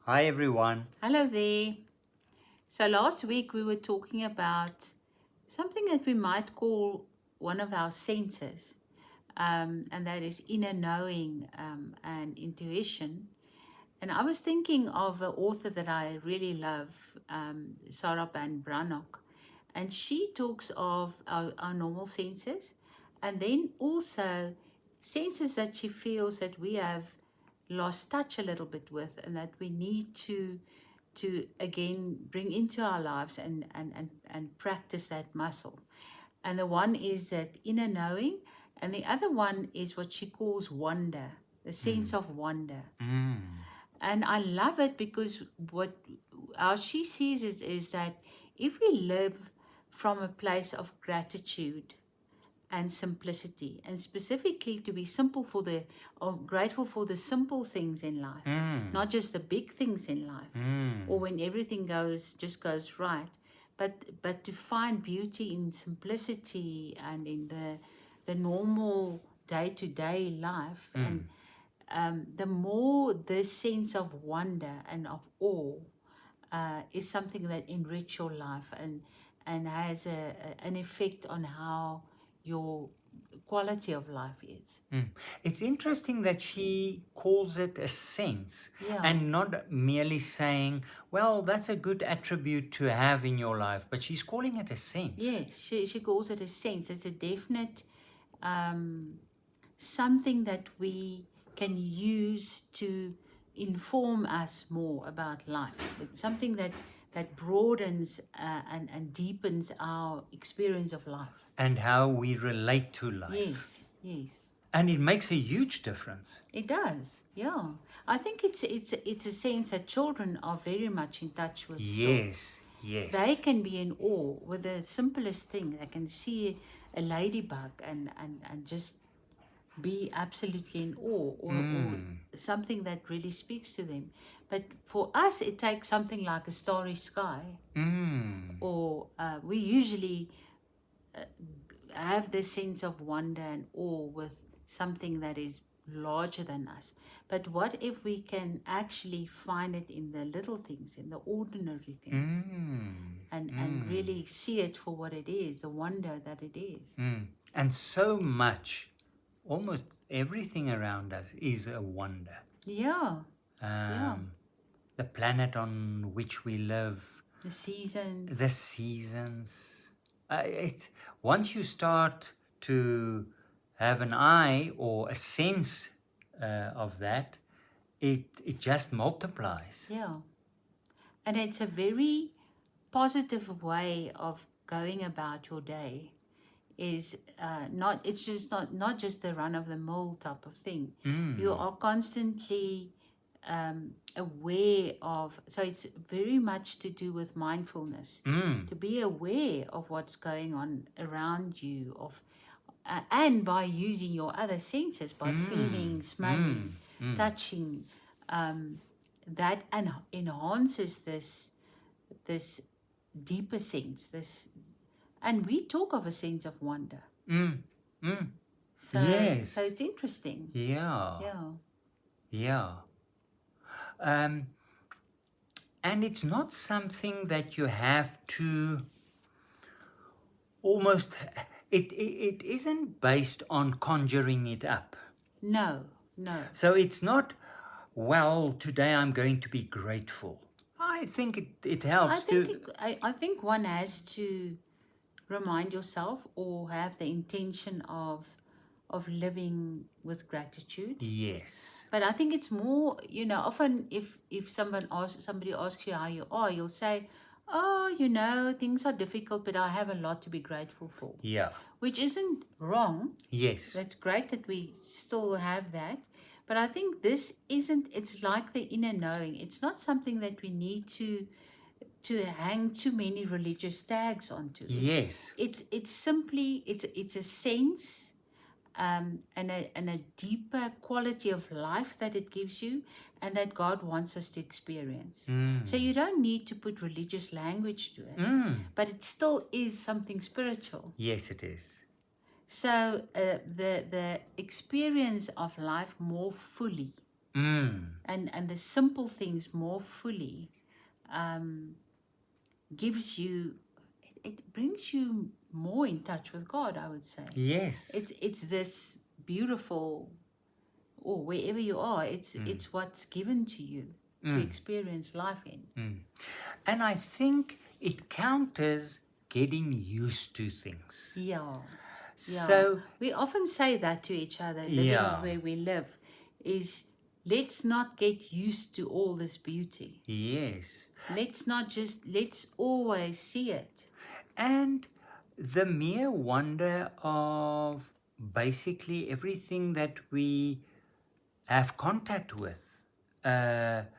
Hi everyone. Hello there. So last week we were talking about something that we might call one of our senses, and that is inner knowing and intuition. And I was thinking of an author that I really love, Sarah Ban Brannock, and she talks of our normal senses, and then also senses that she feels that we have lost touch a little bit with, and that we need to again bring into our lives and practice that muscle. And the one is that inner knowing, and the other one is what she calls wonder, the sense of wonder. And I love it because what how she sees it is that if we live from a place of gratitude and simplicity, and specifically to be simple for the or grateful for the simple things in life, not just the big things in life, or when everything goes right, but to find beauty in simplicity and in the normal day-to-day life. And the more this sense of wonder and of awe is something that enrich your life and has an effect on how your quality of life is. It's interesting that she calls it a sense Yeah. and not merely saying, well, that's a good attribute to have in your life, but she's calling it a sense. Yes, she calls it a sense. It's a definite something that we can use to inform us more about life. It's something that broadens and deepens our experience of life. And how we relate to life. Yes, yes. And it makes a huge difference. It does, yeah. I think it's a sense that children are very much in touch with. Yes, yes. They can be in awe with the simplest thing. They can see a ladybug and just be absolutely in awe, or something that really speaks to them. But for us, it takes something like a starry sky, or we usually have this sense of wonder and awe with something that is larger than us. But what if we can actually find it in the little things, in the ordinary things, and really see it for what it is, the wonder that it is. And so much, almost everything around us is a wonder. Yeah. Yeah. The planet on which we live, The seasons. the seasons. It's once you start to have an eye or a sense of that, it just multiplies. Yeah. And it's a very positive way of going about your day. Is it's just not just the run of the mill type of thing. You are constantly aware of, so it's very much to do with mindfulness, to be aware of what's going on around you, of and by using your other senses, by feeling, smelling, touching, that enhances this deeper sense, this. And we talk of a sense of wonder. So, Yes. so it's interesting. Yeah. Yeah. Yeah. And it's not something that you have to almost, it isn't based on conjuring it up. No, no. So it's not, well, today I'm going to be grateful. I think it helps I think one has to remind yourself or have the intention of living with gratitude. Yes. But I think it's more, often if somebody asks you how you are, you'll say, oh, things are difficult, but I have a lot to be grateful for. Yeah. Which isn't wrong. Yes. That's great that we still have that. But I think it's like the inner knowing. It's not something that we need to hang too many religious tags onto. Yes. It's simply, it's a sense and a deeper quality of life that it gives you, and that God wants us to experience. So you don't need to put religious language to it, but it still is something spiritual. Yes, it is. So the experience of life more fully And the simple things more fully gives you, it brings you more in touch with God, I would say. Yes. It's this beautiful, or wherever you are, it's what's given to you to experience life in. And I think it counters getting used to things. Yeah. So, we often say that to each other, living Yeah. where we live, is let's not get used to all this beauty. yes. Let's always see it. And the mere wonder of basically everything that we have contact with, that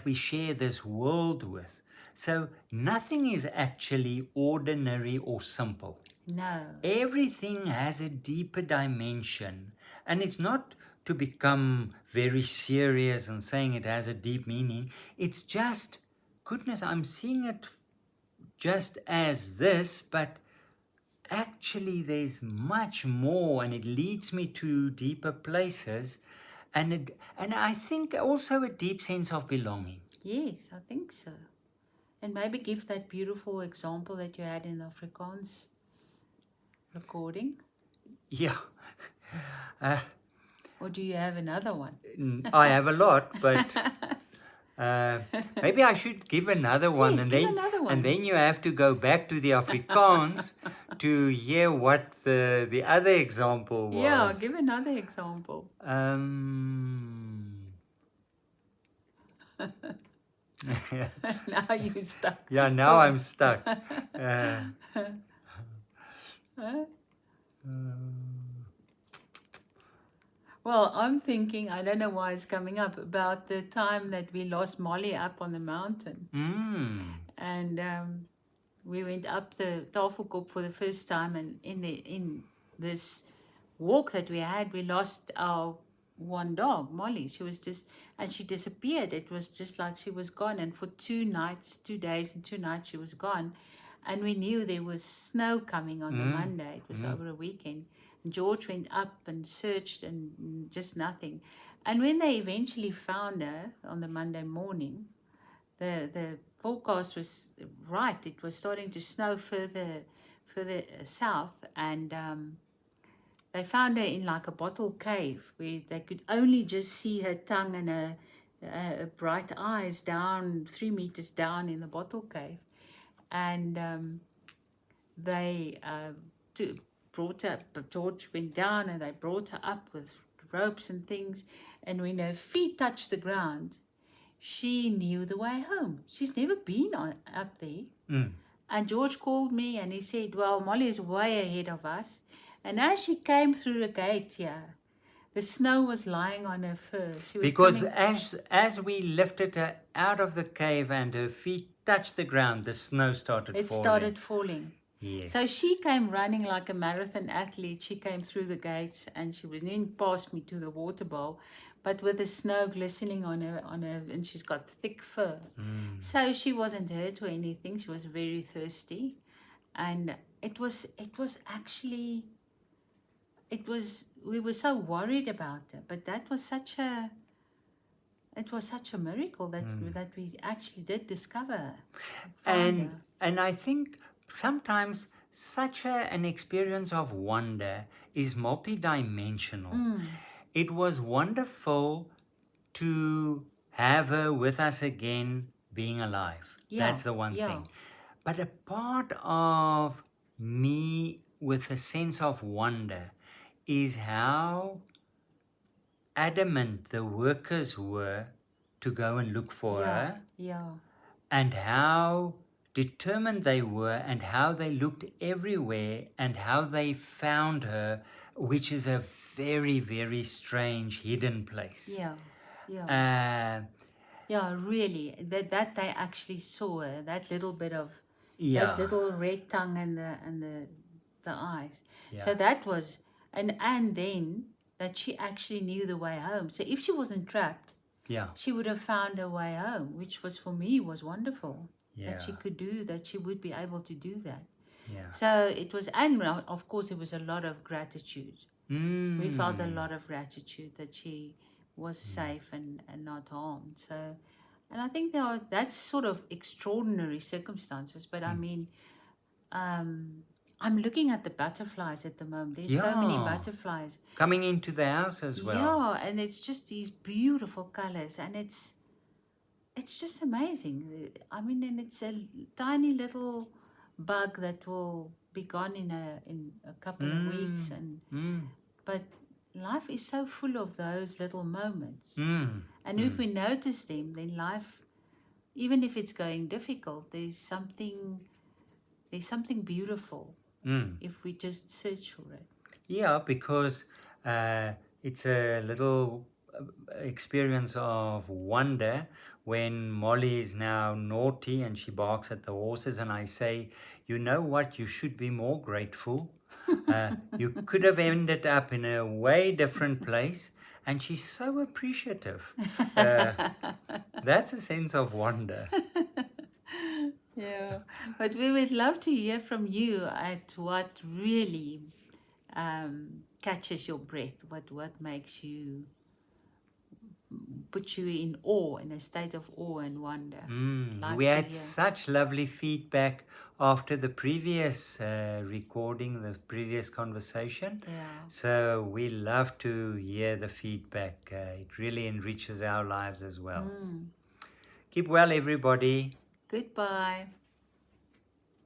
we share this world with. So nothing is actually ordinary or simple. No. Everything has a deeper dimension, and it's not to become very serious and saying it has a deep meaning. It's just, goodness, I'm seeing it just as this, but actually there's much more, and it leads me to deeper places, and I think also a deep sense of belonging. Yes, I think so. And maybe give that beautiful example that you had in the Afrikaans recording. Yeah. Or do you have another one? I have a lot, but maybe I should give another one, Yes, and give then another one. and then you have to go back to the Afrikaans to hear what the other example was. Yeah, give another example. Now you're stuck. Yeah, now I'm stuck. Well, I'm thinking, I don't know why it's coming up, about the time that we lost Molly up on the mountain. And we went up the Tafelkop for the first time, and in this walk that we had, we lost our one dog, Molly. She was just, and she disappeared. It was just like she was gone. And for 2 days and 2 nights, she was gone. And we knew there was snow coming on the Monday. It was over a weekend. And George went up and searched, and just nothing. And when they eventually found her on the Monday morning, the forecast was right. It was starting to snow further south, and they found her in like a bottle cave where they could only just see her tongue and her bright eyes down 3 meters down in the bottle cave. And they brought her up. George went down, and they brought her up with ropes and things. And when her feet touched the ground, she knew the way home. She's never been up there. And George called me, and he said, well, Molly is way ahead of us. And as she came through the gate here, the snow was lying on her fur. She was Because coming, as we lifted her out of the cave and her feet touched the ground, the snow started falling. it started falling. Yes. So she came running like a marathon athlete. She came through the gates, and she went in past me to the water bowl, but with the snow glistening on her, and she's got thick fur. So she wasn't hurt or anything. She was very thirsty, and it was actually, we were so worried about her, but that was such a miracle that we actually did discover her. And I think sometimes such an experience of wonder is multidimensional. It was wonderful to have her with us again, being alive. Yeah, That's the one yeah. thing. But a part of me with a sense of wonder is how adamant the workers were to go and look for her, and how determined they were, and how they looked everywhere, and how they found her, which is a very, very strange hidden place. Really, that they actually saw her, that little bit of Yeah. that little red tongue and the eyes. Yeah. So that was, and then that she actually knew the way home. So if she wasn't trapped, Yeah. she would have found her way home, which was, for me, was wonderful. Yeah. That she could do that, she would be able to do that. Yeah. So it was, and of course, it was a lot of gratitude. We felt a lot of gratitude that she was safe and not harmed. So, and I think that's sort of extraordinary circumstances. But I mean, I'm looking at the butterflies at the moment. There's so many Yeah. butterflies. Coming into the house as well. Yeah, and it's just these beautiful colors, and it's just amazing. I mean, and it's a tiny little bug that will be gone in a couple of weeks, and but life is so full of those little moments. And if we notice them, then life, even if it's going difficult, there's something beautiful if we just search for it. Yeah, because it's a little experience of wonder when Molly is now naughty and she barks at the horses, and I say, you know what, you should be more grateful. You could have ended up in a way different place, and she's so appreciative. That's a sense of wonder. Yeah, but we would love to hear from you at what really catches your breath, what makes you, put you in awe, in a state of awe and wonder. Like We to had hear. such lovely feedback after the previous recording, the previous conversation. Yeah. So we love to hear the feedback. It really enriches our lives as well. Keep well, everybody. Goodbye.